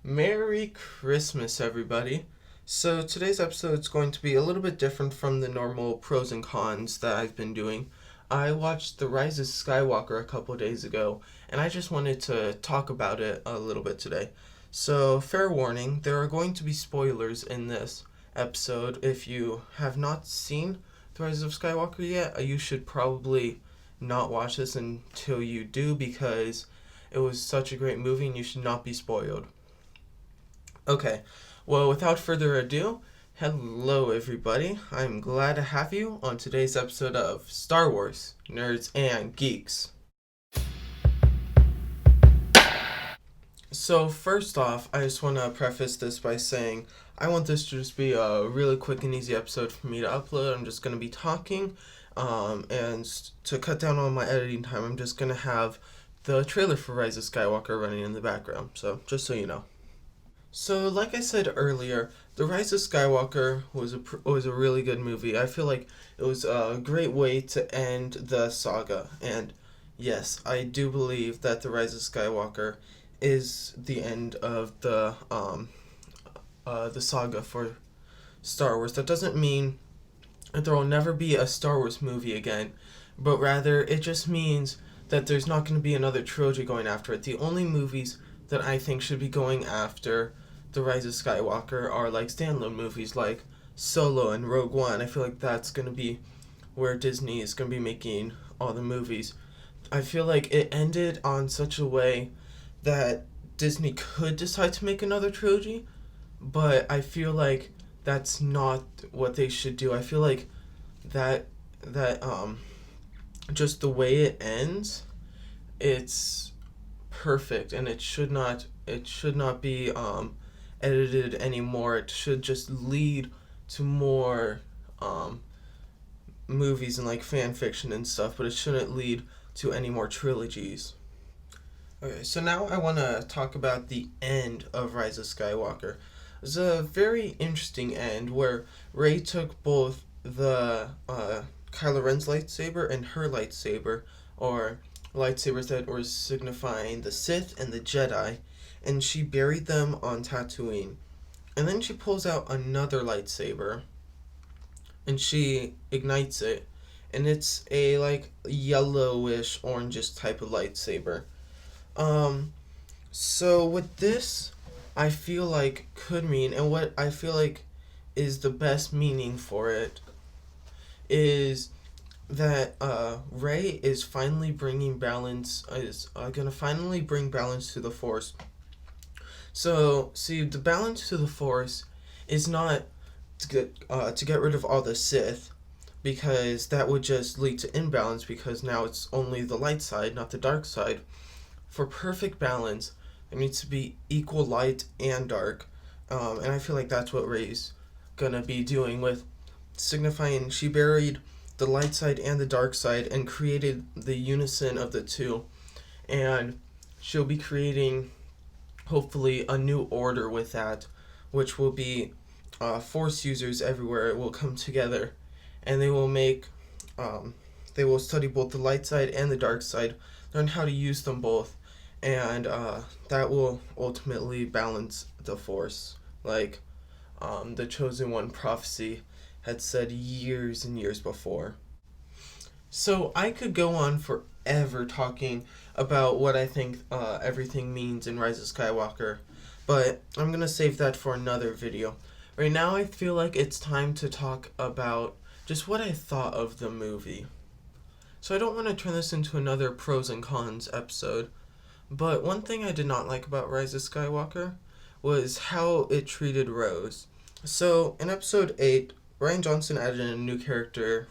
Merry Christmas, everybody. So, today's episode is going to be a little bit different from the normal pros and cons that I've been doing. I watched The Rise of Skywalker a couple days ago, and I just wanted to talk about it a little bit today. So, fair warning, there are going to be spoilers in this episode. If you have not seen The Rise of Skywalker yet, you should probably not watch this until you do because it was such a great movie and you should not be spoiled. Okay, well, without further ado, hello everybody. I'm glad to have you on today's episode of Star Wars, Nerds and Geeks. So, first off, I just want to preface this by saying I want this to just be a really quick and easy episode for me to upload. I'm just going to be talking, and to cut down on my editing time, I'm just going to have the trailer for Rise of Skywalker running in the background. So, just so you know. So, like I said earlier, The Rise of Skywalker was a really good movie. I feel like it was a great way to end the saga. And yes, I do believe that The Rise of Skywalker is the end of the saga for Star Wars. That doesn't mean that there will never be a Star Wars movie again, but rather it just means that there's not going to be another trilogy going after it. The only movies that I think should be going after The Rise of Skywalker are like standalone movies like Solo and Rogue One. I feel like that's going to be where Disney is going to be making all the movies. I feel like it ended on such a way that Disney could decide to make another trilogy, but I feel like that's not what they should do. I feel like that just the way it ends, it's perfect, and it should not be edited anymore. It should just lead to more movies and like fan fiction and stuff, but it shouldn't lead to any more trilogies. Okay, so now I want to talk about the end of Rise of Skywalker. It's a very interesting end where Rey took both the Kylo Ren's lightsaber and her lightsaber, or lightsabers that were signifying the Sith and the Jedi, and she buried them on Tatooine. And then she pulls out another lightsaber and she ignites it, and it's a like yellowish orangish type of lightsaber. So with this, I feel like could mean, and what I feel like is the best meaning for it, is that Rey is finally bringing balance, is gonna finally bring balance to the Force. So, see, the balance to the Force is not to get rid of all the Sith, because that would just lead to imbalance, because now it's only the light side, not the dark side. For perfect balance, there needs to be equal light and dark, and I feel like that's what Rey's gonna be doing, with signifying she buried the light side and the dark side and created the unison of the two, and she'll be creating hopefully a new order with that, which will be Force users everywhere will come together, and they will study both the light side and the dark side, learn how to use them both, and that will ultimately balance the Force, like the Chosen One prophecy had said years and years before. So I could go on forever talking about what I think everything means in Rise of Skywalker, but I'm going to save that for another video. Right now I feel like it's time to talk about just what I thought of the movie. So I don't want to turn this into another pros and cons episode, but one thing I did not like about Rise of Skywalker was how it treated Rose. So in episode 8, Rian Johnson added in a new character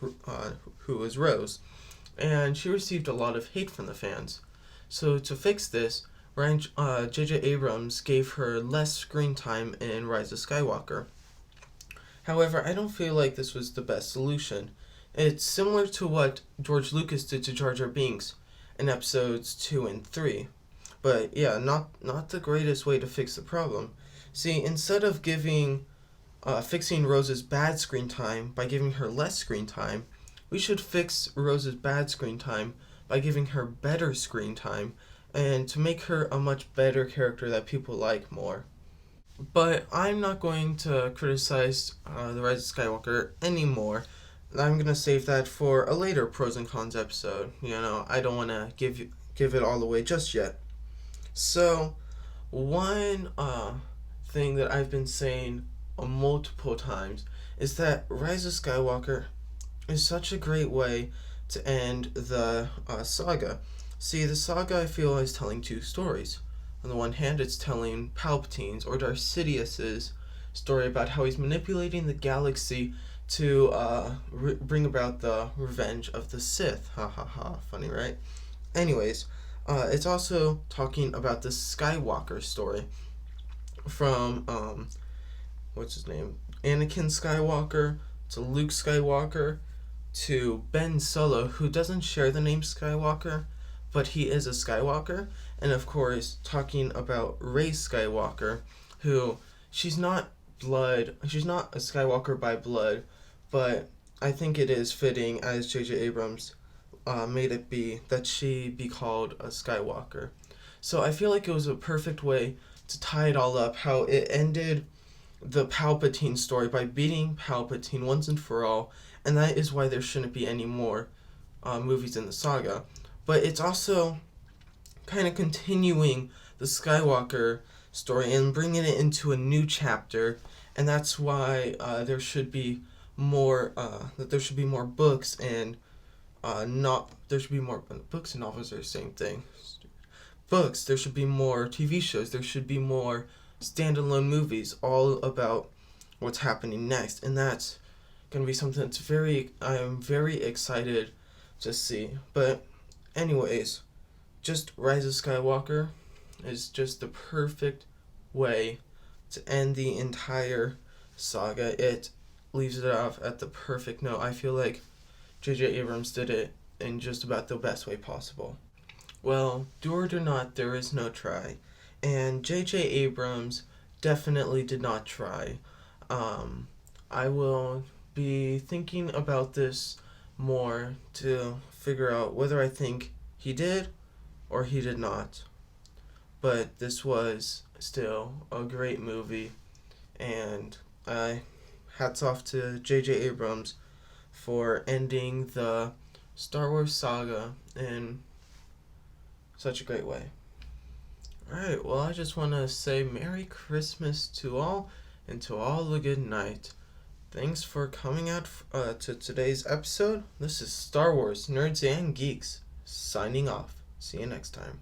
who was Rose, and she received a lot of hate from the fans. So to fix this, J.J. Abrams gave her less screen time in Rise of Skywalker. However, I don't feel like this was the best solution. It's similar to what George Lucas did to Jar Jar Binks in episodes 2 and 3. But yeah, not the greatest way to fix the problem. See, instead of fixing Rose's bad screen time by giving her less screen time, we should fix Rose's bad screen time by giving her better screen time, and to make her a much better character that people like more. But I'm not going to criticize the Rise of Skywalker anymore. I'm gonna save that for a later pros and cons episode. I don't want to give it all away just yet. So, one thing that I've been saying multiple times is that Rise of Skywalker is such a great way to end the saga. See, the saga I feel is telling two stories. On the one hand, it's telling Palpatine's or Darth Sidious's story about how he's manipulating the galaxy to bring about the revenge of the Sith. Ha ha ha, funny, right? Anyways, it's also talking about the Skywalker story from, what's his name? Anakin Skywalker to Luke Skywalker to Ben Solo, who doesn't share the name Skywalker, but he is a Skywalker. And of course, talking about Rey Skywalker, who she's not she's not a Skywalker by blood, but I think it is fitting, as J.J. Abrams made it be, that she be called a Skywalker. So I feel like it was a perfect way to tie it all up, how it ended the Palpatine story by beating Palpatine once and for all, and that is why there shouldn't be any more movies in the saga. But it's also kind of continuing the Skywalker story and bringing it into a new chapter, and that's why there should be more that there should be more books and not there should be more books and novels are the same thing. Books, there should be more TV shows, there should be more standalone movies all about what's happening next, and that's gonna be something that's I'm very excited to see. But anyways, just Rise of Skywalker is just the perfect way to end the entire saga. It leaves it off at the perfect note. I feel like J.J. Abrams did it in just about the best way possible. Well, do it or not, there is no try. And J.J. Abrams definitely did not try. I will be thinking about this more to figure out whether I think he did or he did not. But this was still a great movie, and hats off to J.J. Abrams for ending the Star Wars saga in such a great way. Alright, well, I just want to say Merry Christmas to all, and to all a good night. Thanks for coming out to today's episode. This is Star Wars Nerds and Geeks, signing off. See you next time.